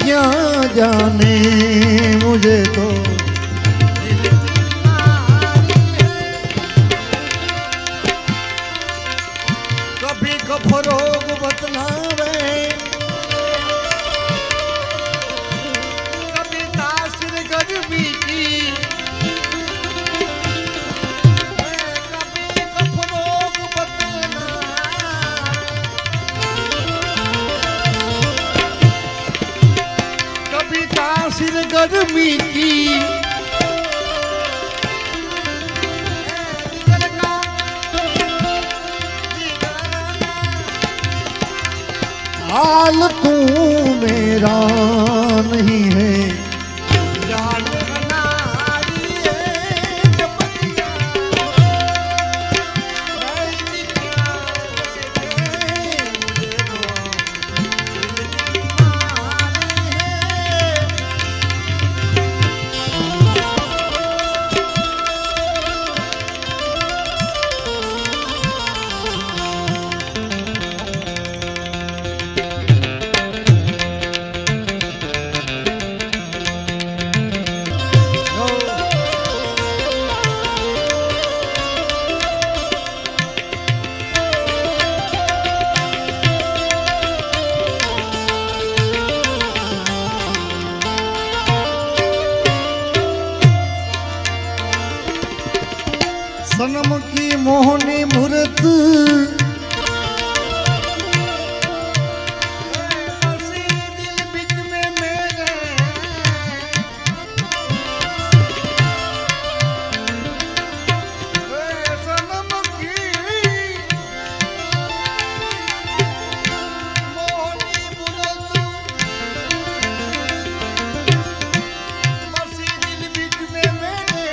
क्या जाने मुझे तो कभी कफरोग बतलावे कभी तासिर गर्मी की कभी कफरोग बतलावे कभी तासिर गर्मी की हाल तू मेरा नहीं है जान नारी है जबरिया नहीं क्या मुझे तो दिल की मारी है सनम की मोहनी मूर्त बसी दिल बिच में मेरे सनम की मोहनी मूर्त बसी दिल बिच में मेरे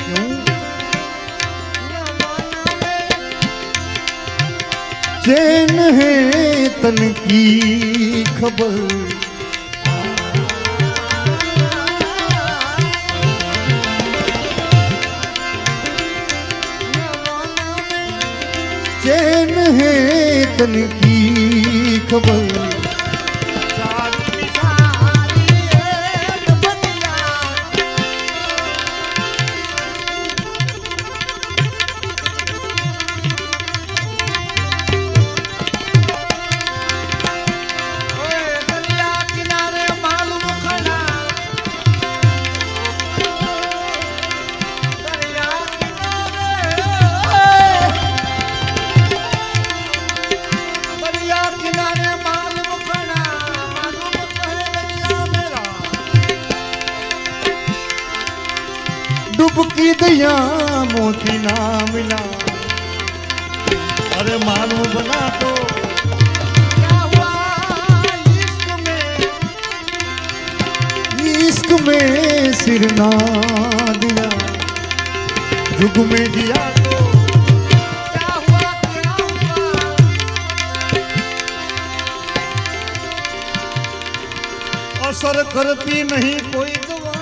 क्यों चैन है तन की खबर चैन है तन की खबर डुबकी दिया मोती ना मिला अरे मालूम बना तो क्या हुआ इश्क में सिर ना दिया जुग में दिया तो क्या हुआ असर करती नहीं कोई दवा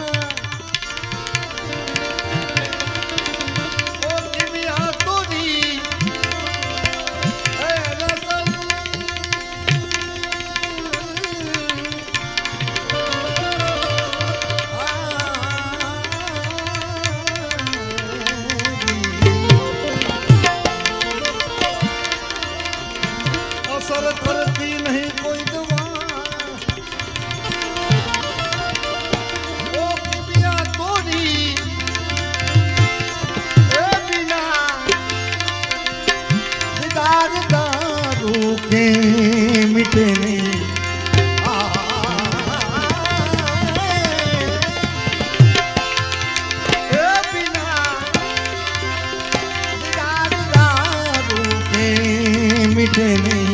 असर करती नहीं कोई दवा ओ किबिया तोरी ए बिना दीदार दारू के मिटे नहीं ए बिना दीदार दारू के मिटे नहीं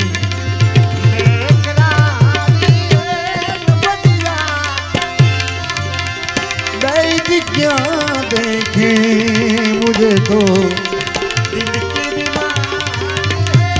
क्या देखे मुझे तो दिल की बीमारी है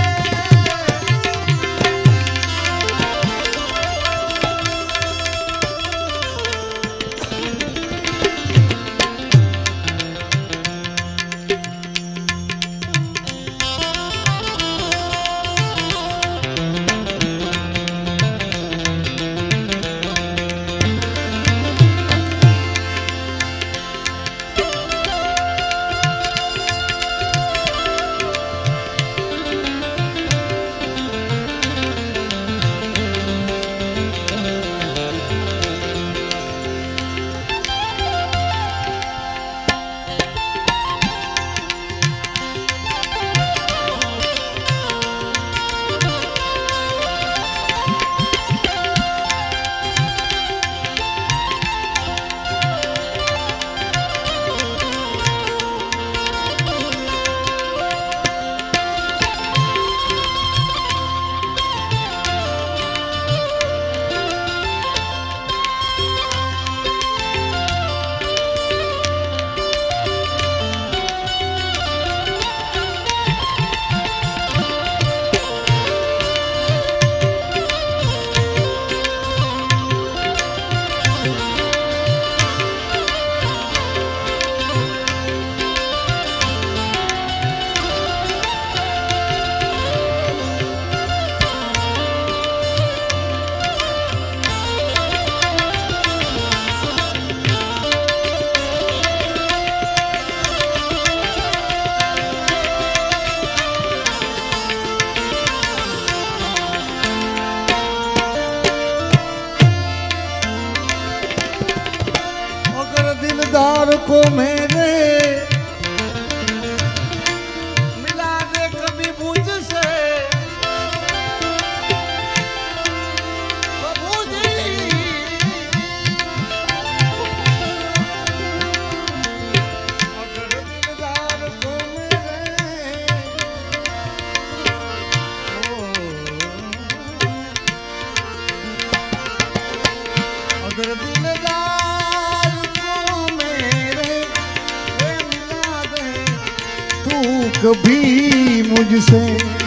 कभी मुझसे।